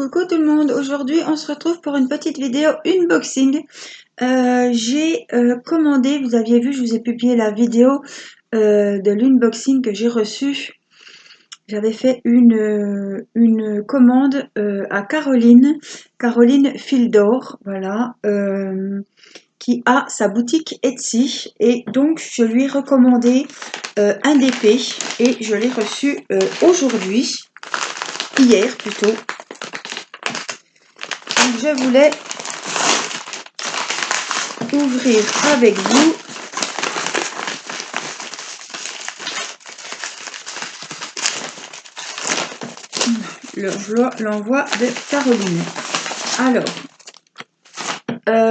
Coucou tout le monde, aujourd'hui on se retrouve pour une petite vidéo unboxing. J'ai commandé, vous aviez vu, je vous ai publié la vidéo de l'unboxing que j'ai reçu. J'avais fait une commande à Caroline Fil d'Or, voilà, qui a sa boutique Etsy. Et donc je lui ai recommandé un DP et je l'ai reçu aujourd'hui, hier plutôt. Donc je voulais ouvrir avec vous l'envoi de Caroline. Alors,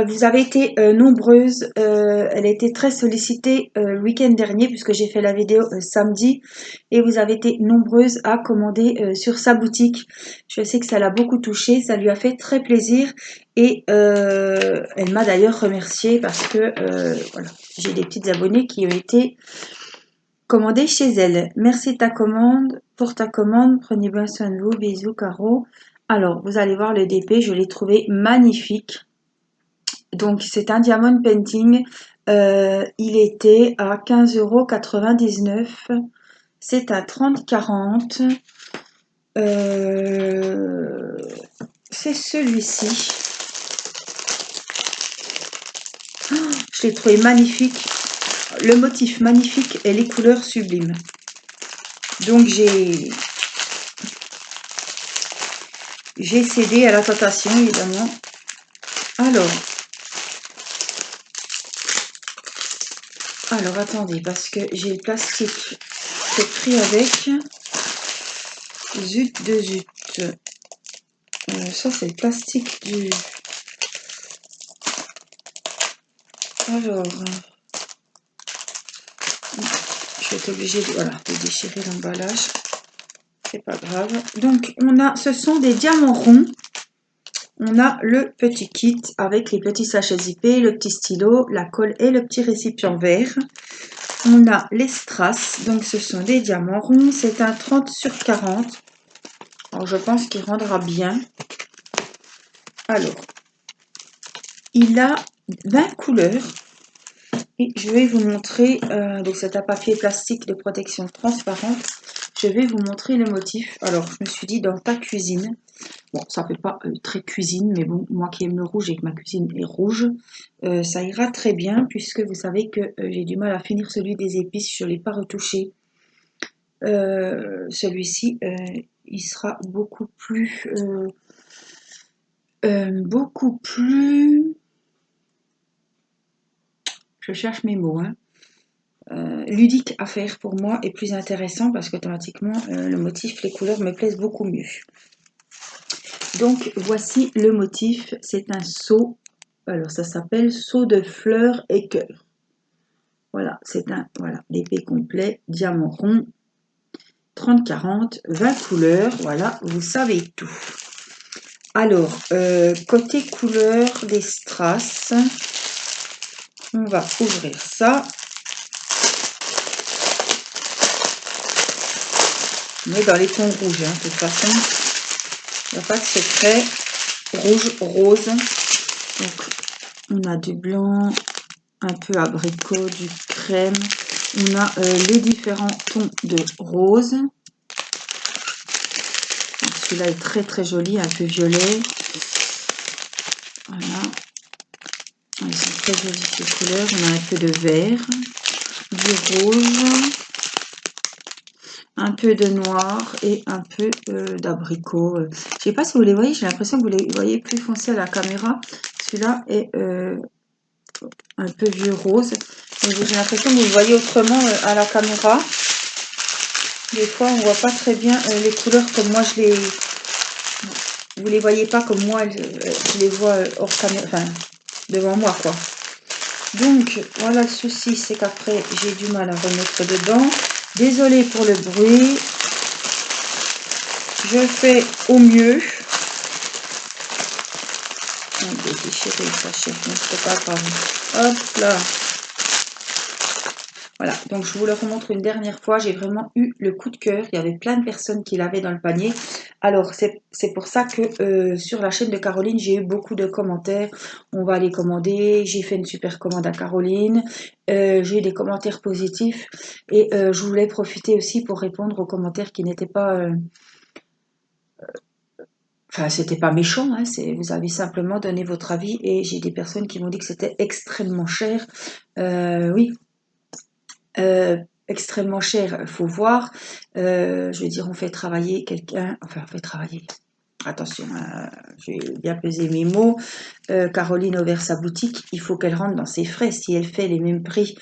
vous avez été nombreuses, elle a été très sollicitée le week-end dernier puisque j'ai fait la vidéo samedi et vous avez été nombreuses à commander sur sa boutique. Je sais que ça l'a beaucoup touchée, ça lui a fait très plaisir et elle m'a d'ailleurs remerciée parce que voilà, j'ai des petites abonnées qui ont été commandées chez elle. Merci pour ta commande, prenez bien soin de vous, bisous Caro. Alors, vous allez voir le DP, je l'ai trouvé magnifique. Donc c'est un diamond painting, il était à 15,99 €, c'est à 30-40, c'est celui-ci. Oh, je l'ai trouvé magnifique, le motif magnifique et les couleurs sublimes. Donc j'ai cédé à la tentation évidemment. Alors attendez, parce que j'ai le plastique qui est pris avec. Zut de zut. Ça c'est le plastique du... Alors, je vais être obligée de, voilà, de déchirer l'emballage. C'est pas grave. Donc ce sont des diamants ronds. On a le petit kit avec les petits sachets zippés, le petit stylo, la colle et le petit récipient vert. On a les strass, donc ce sont des diamants ronds. C'est un 30/40. Alors je pense qu'il rendra bien. Alors, il a 20 couleurs. Et je vais vous montrer, donc c'est un papier plastique de protection transparente. Je vais vous montrer le motif. Alors, je me suis dit dans ta cuisine. Bon, ça fait pas très cuisine, mais bon, moi qui aime le rouge et que ma cuisine est rouge, ça ira très bien puisque vous savez que j'ai du mal à finir celui des épices. Je ne l'ai pas retouché. Celui-ci, il sera beaucoup plus... Je cherche mes mots, hein. Ludique à faire pour moi et plus intéressant parce qu'automatiquement le motif, les couleurs me plaisent beaucoup mieux. Donc voici le motif, c'est un seau, alors ça s'appelle seau de fleurs et cœurs. Voilà, c'est un, voilà, l'épée complet, diamant rond, 30-40, 20 couleurs, voilà, vous savez tout. Alors, côté couleur des strass, on va ouvrir ça. On est dans les tons rouges, hein, de toute façon. Il n'y a pas de secret. Rouge, rose. Donc, on a du blanc, un peu abricot, du crème. On a les différents tons de rose. Celui-là est très très joli, un peu violet. Voilà. Ils sont très jolies ces couleurs. On a un peu de vert, du rose, un peu de noir et un peu d'abricot. Je ne sais pas si vous les voyez, j'ai l'impression que vous les voyez plus foncés à la caméra. Celui-là est un peu vieux rose. J'ai l'impression que vous le voyez autrement à la caméra. Des fois, on ne voit pas très bien les couleurs comme moi je les... Vous les voyez pas comme moi, je les vois hors caméra, enfin, devant moi, quoi. Donc, voilà, le souci, c'est qu'après, j'ai du mal à remettre dedans. Désolée pour le bruit. Je fais au mieux. On va déchirer le sachet, donc c'est pas grave. Hop là. Voilà, donc je vous le remontre une dernière fois. J'ai vraiment eu le coup de cœur. Il y avait plein de personnes qui l'avaient dans le panier. Alors, c'est pour ça que sur la chaîne de Caroline, j'ai eu beaucoup de commentaires. On va les commander. J'ai fait une super commande à Caroline. J'ai eu des commentaires positifs. Et je voulais profiter aussi pour répondre aux commentaires qui n'étaient pas... Enfin, c'était pas méchant, hein, vous avez simplement donné votre avis et j'ai des personnes qui m'ont dit que c'était extrêmement cher. Oui, extrêmement cher, il faut voir. Je veux dire, on fait travailler quelqu'un, enfin, on fait travailler. Attention, j'ai bien pesé mes mots. Caroline a ouvert sa boutique, il faut qu'elle rentre dans ses frais. Si elle fait les mêmes prix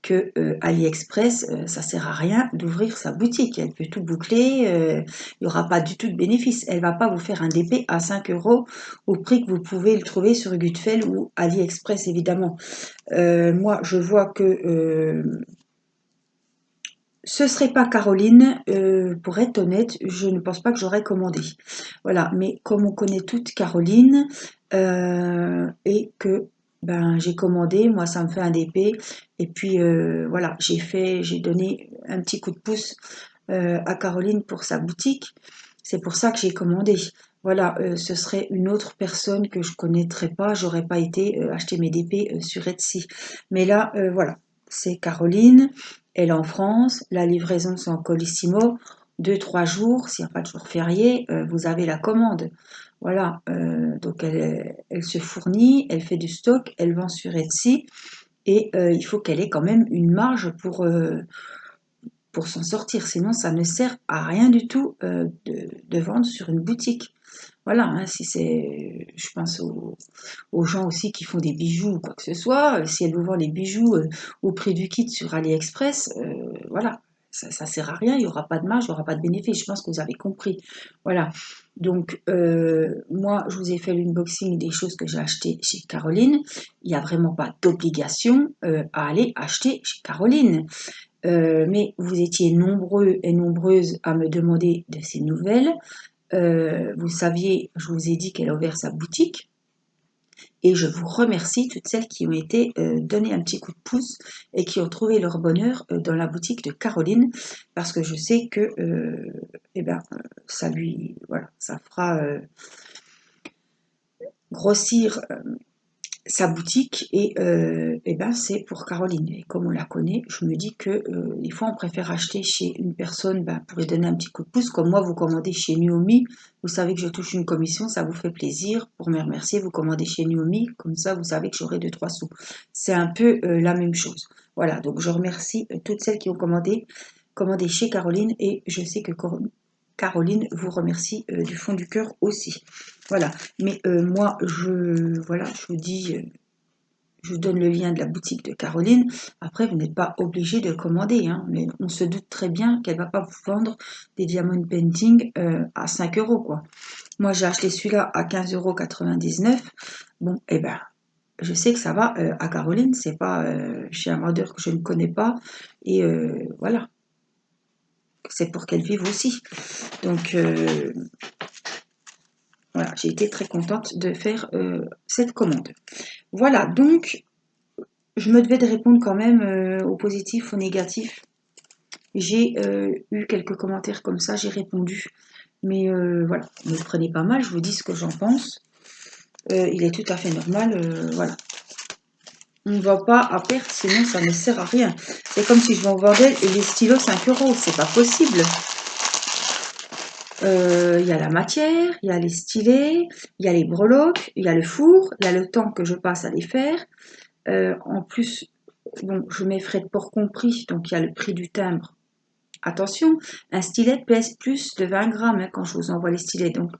que AliExpress, ça sert à rien d'ouvrir sa boutique. Elle peut tout boucler, il n'y aura pas du tout de bénéfice. Elle va pas vous faire un DP à 5 € au prix que vous pouvez le trouver sur Gutfeld ou AliExpress, évidemment. Moi, je vois que ce serait pas Caroline, pour être honnête, je ne pense pas que j'aurais commandé. Voilà, mais comme on connaît toute Caroline, et que ben j'ai commandé, moi ça me fait un DP, et puis voilà, j'ai donné un petit coup de pouce à Caroline pour sa boutique. C'est pour ça que j'ai commandé. Voilà, ce serait une autre personne que je connaîtrais pas, j'aurais pas été acheter mes DP sur Etsy. Mais là, voilà, c'est Caroline. Elle est en France, la livraison c'est en Colissimo, 2-3 jours, s'il n'y a pas de jour férié, vous avez la commande. Voilà, donc elle se fournit, elle fait du stock, elle vend sur Etsy et il faut qu'elle ait quand même une marge pour s'en sortir, sinon ça ne sert à rien du tout de vendre sur une boutique. Voilà, hein, si c'est, je pense aux gens aussi qui font des bijoux ou quoi que ce soit, si elle vous vend les bijoux au prix du kit sur AliExpress, voilà, ça sert à rien, il n'y aura pas de marge, il n'y aura pas de bénéfice, je pense que vous avez compris. Voilà, donc moi je vous ai fait l'unboxing des choses que j'ai achetées chez Caroline, il n'y a vraiment pas d'obligation à aller acheter chez Caroline. Mais vous étiez nombreux et nombreuses à me demander de ces nouvelles. Vous saviez, je vous ai dit qu'elle a ouvert sa boutique et je vous remercie toutes celles qui ont été données un petit coup de pouce et qui ont trouvé leur bonheur dans la boutique de Caroline parce que je sais que eh ben, ça lui, voilà, ça fera grossir sa boutique et ben c'est pour Caroline. Et comme on la connaît, je me dis que des fois on préfère acheter chez une personne ben, pour lui donner un petit coup de pouce. Comme moi, vous commandez chez Nuomi, vous savez que je touche une commission, ça vous fait plaisir. Pour me remercier, vous commandez chez Nuomi, comme ça vous savez que j'aurai 2-3 sous. C'est un peu la même chose. Voilà, donc je remercie toutes celles qui ont commandé chez Caroline et je sais que Caroline vous remercie du fond du cœur aussi. Voilà, mais moi, voilà, je vous dis, je vous donne le lien de la boutique de Caroline. Après, vous n'êtes pas obligé de commander, hein, mais on se doute très bien qu'elle ne va pas vous vendre des diamond painting à 5 €, quoi. Moi, j'ai acheté celui-là à 15,99 €. Bon, eh ben, je sais que ça va à Caroline, c'est pas chez un vendeur que je ne connais pas. Et voilà, c'est pour qu'elle vive aussi. Donc, voilà, j'ai été très contente de faire cette commande. Voilà, donc je me devais de répondre quand même au positif, au négatif. J'ai eu quelques commentaires comme ça, j'ai répondu. Mais voilà, ne me prenez pas mal, je vous dis ce que j'en pense. Il est tout à fait normal, voilà. On ne va pas à perte, sinon ça ne sert à rien. C'est comme si je vous vendais les stylos 5 €, c'est pas possible. Il y a la matière, il y a les stylets, il y a les breloques, il y a le four, il y a le temps que je passe à les faire. En plus, bon, je mets frais de port compris, donc il y a le prix du timbre. Attention, un stylet pèse plus de 20 grammes hein, quand je vous envoie les stylets. Donc,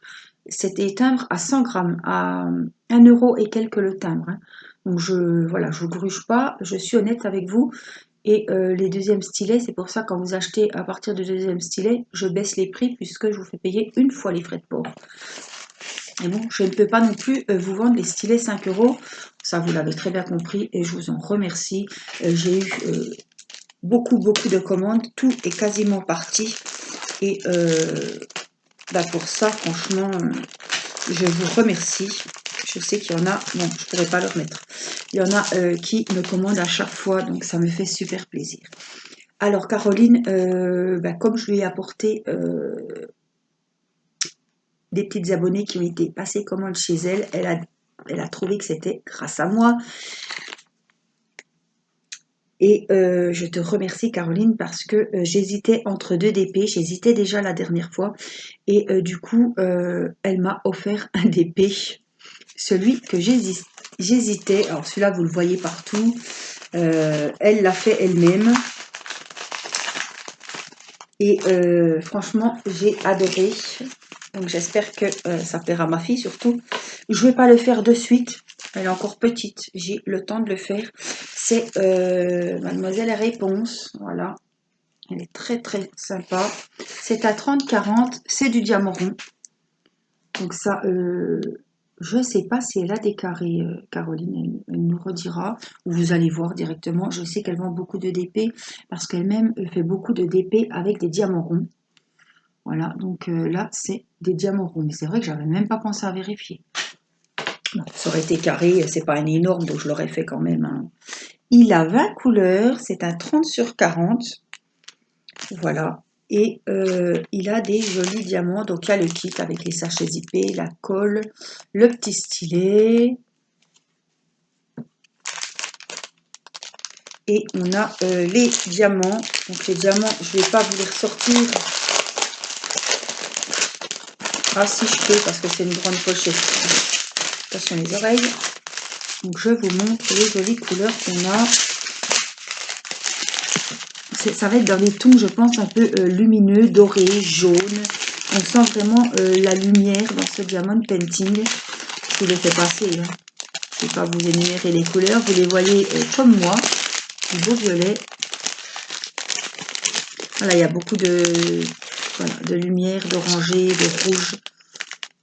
c'est des timbres à 100 grammes, à 1 € et quelques le timbre. Hein. Donc, voilà, je vous gruge pas, je suis honnête avec vous. Et les deuxièmes stylets, c'est pour ça quand vous achetez à partir du deuxième stylet, je baisse les prix puisque je vous fais payer une fois les frais de port. Et bon, je ne peux pas non plus vous vendre les stylets 5 €. Ça, vous l'avez très bien compris et je vous en remercie. J'ai eu beaucoup de commandes. Tout est quasiment parti. Et bah pour ça, franchement, je vous remercie. Je sais qu'il y en a, bon, je ne pourrais pas le remettre. Il y en a qui me commandent à chaque fois, donc ça me fait super plaisir. Alors Caroline, comme je lui ai apporté des petites abonnées qui ont été passées commande chez elle, elle a trouvé que c'était grâce à moi. Et je te remercie Caroline parce que j'hésitais entre deux DP, j'hésitais déjà la dernière fois et du coup elle m'a offert un DP, celui que j'hésitais, alors celui-là vous le voyez partout, elle l'a fait elle-même et franchement j'ai adoré, donc j'espère que ça plaira à ma fille surtout. Je ne vais pas le faire de suite, elle est encore petite, j'ai le temps de le faire. C'est Mademoiselle Réponse, voilà. Elle est très très sympa. C'est à 30-40, c'est du diamant rond. Donc ça, je ne sais pas si elle a des carrés, Caroline, elle nous redira. Ou vous allez voir directement. Je sais qu'elle vend beaucoup de DP parce qu'elle-même fait beaucoup de DP avec des diamants ronds. Voilà, donc là, c'est des diamants ronds. Mais c'est vrai que j'avais même pas pensé à vérifier. Bon, ça aurait été carré, c'est pas un énorme, donc je l'aurais fait quand même. Hein. Il a 20 couleurs, c'est un 30/40. Voilà. Et il a des jolis diamants. Donc il y a le kit avec les sachets zippés, la colle, le petit stylet. Et on a les diamants. Donc les diamants, je ne vais pas vous les ressortir. Ah si je peux parce que c'est une grande pochette. Attention les oreilles. Donc je vous montre les jolies couleurs qu'on a. Ça va être dans des tons, je pense, un peu lumineux, doré, jaune. On sent vraiment la lumière dans ce diamond painting. Je vous le fais passer. Hein. Je ne vais pas vous énumérer les couleurs. Vous les voyez comme moi. Du beau violet. Voilà, il y a beaucoup de lumière, d'orangé, de rouge,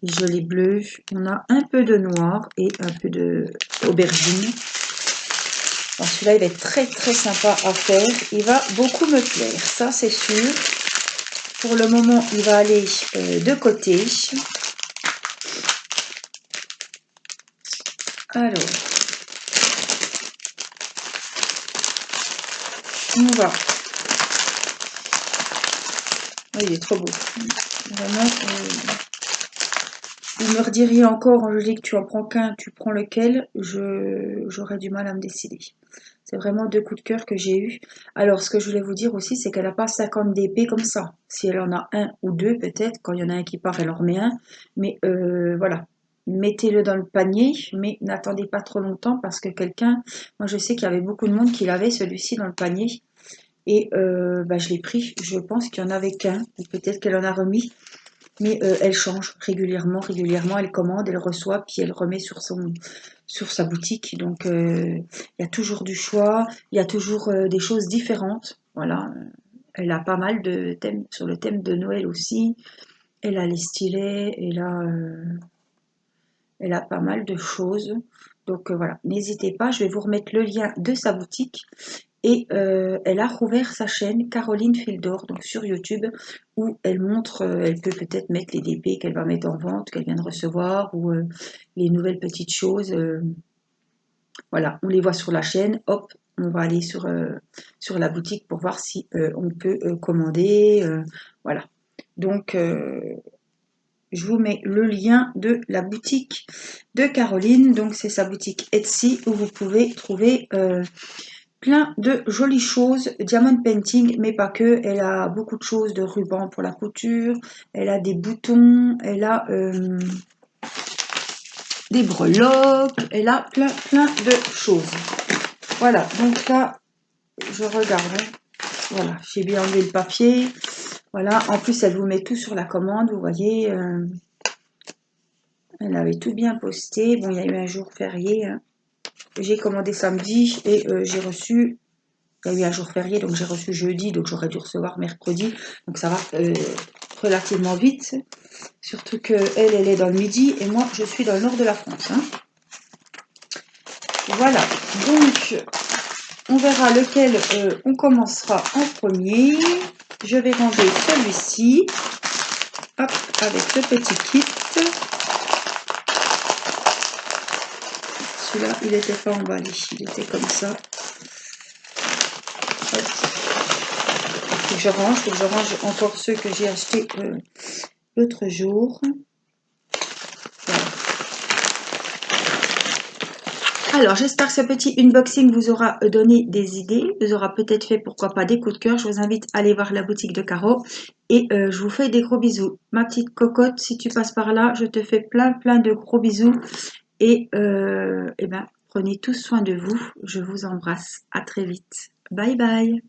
joli bleu. On a un peu de noir et un peu de aubergine. Celui-là, il va être très très sympa à faire. Il va beaucoup me plaire, ça c'est sûr. Pour le moment, il va aller de côté. Alors, on va. Oh, il est trop beau. Vraiment, vous me rediriez encore, Angélique, tu en prends qu'un, tu prends lequel? J'aurais du mal à me décider. C'est vraiment deux coups de cœur que j'ai eu. Alors, ce que je voulais vous dire aussi, c'est qu'elle n'a pas 50 DP comme ça. Si elle en a un ou deux, peut-être, quand il y en a un qui part, elle en remet un. Mais voilà, mettez-le dans le panier, mais n'attendez pas trop longtemps parce que quelqu'un, moi je sais qu'il y avait beaucoup de monde qui l'avait celui-ci dans le panier. Et je l'ai pris, je pense qu'il y en avait qu'un, ou peut-être qu'elle en a remis. Mais elle change régulièrement, elle commande, elle reçoit, puis elle remet sur sa boutique. Donc il y a toujours du choix, il y a toujours des choses différentes. Voilà, elle a pas mal de thèmes sur le thème de Noël aussi. Elle a les stylets, elle a pas mal de choses. Donc voilà, n'hésitez pas, je vais vous remettre le lien de sa boutique. Et elle a rouvert sa chaîne Caroline Fildor, donc sur YouTube, où elle montre, elle peut peut-être mettre les DP qu'elle va mettre en vente, qu'elle vient de recevoir, ou les nouvelles petites choses. Voilà, on les voit sur la chaîne, hop, on va aller sur la boutique pour voir si on peut commander. Voilà, donc je vous mets le lien de la boutique de Caroline, donc c'est sa boutique Etsy, où vous pouvez trouver... plein de jolies choses, diamond painting, mais pas que. Elle a beaucoup de choses, de ruban pour la couture, elle a des boutons, elle a des breloques, elle a plein de choses. Voilà, donc là, je regarde. Voilà, j'ai bien enlevé le papier. Voilà, en plus, elle vous met tout sur la commande, vous voyez. Elle avait tout bien posté. Bon, il y a eu un jour férié. Hein. J'ai commandé samedi et j'ai reçu... Il y a eu un jour férié, donc j'ai reçu jeudi, donc j'aurais dû recevoir mercredi. Donc ça va relativement vite. Surtout qu'elle, elle est dans le midi et moi, je suis dans le nord de la France. Hein. Voilà, donc on verra lequel on commencera en premier. Je vais ranger celui-ci. Hop, avec le petit kit. Celui-là, il n'était pas emballé, il était comme ça. Hop. je range. Donc je range encore ceux que j'ai achetés l'autre jour. Voilà. Alors, j'espère que ce petit unboxing vous aura donné des idées, vous aura peut-être fait, pourquoi pas, des coups de cœur. Je vous invite à aller voir la boutique de Caro et je vous fais des gros bisous. Ma petite cocotte, si tu passes par là, je te fais plein de gros bisous et ben, prenez tous soin de vous. Je vous embrasse. À très vite. Bye bye.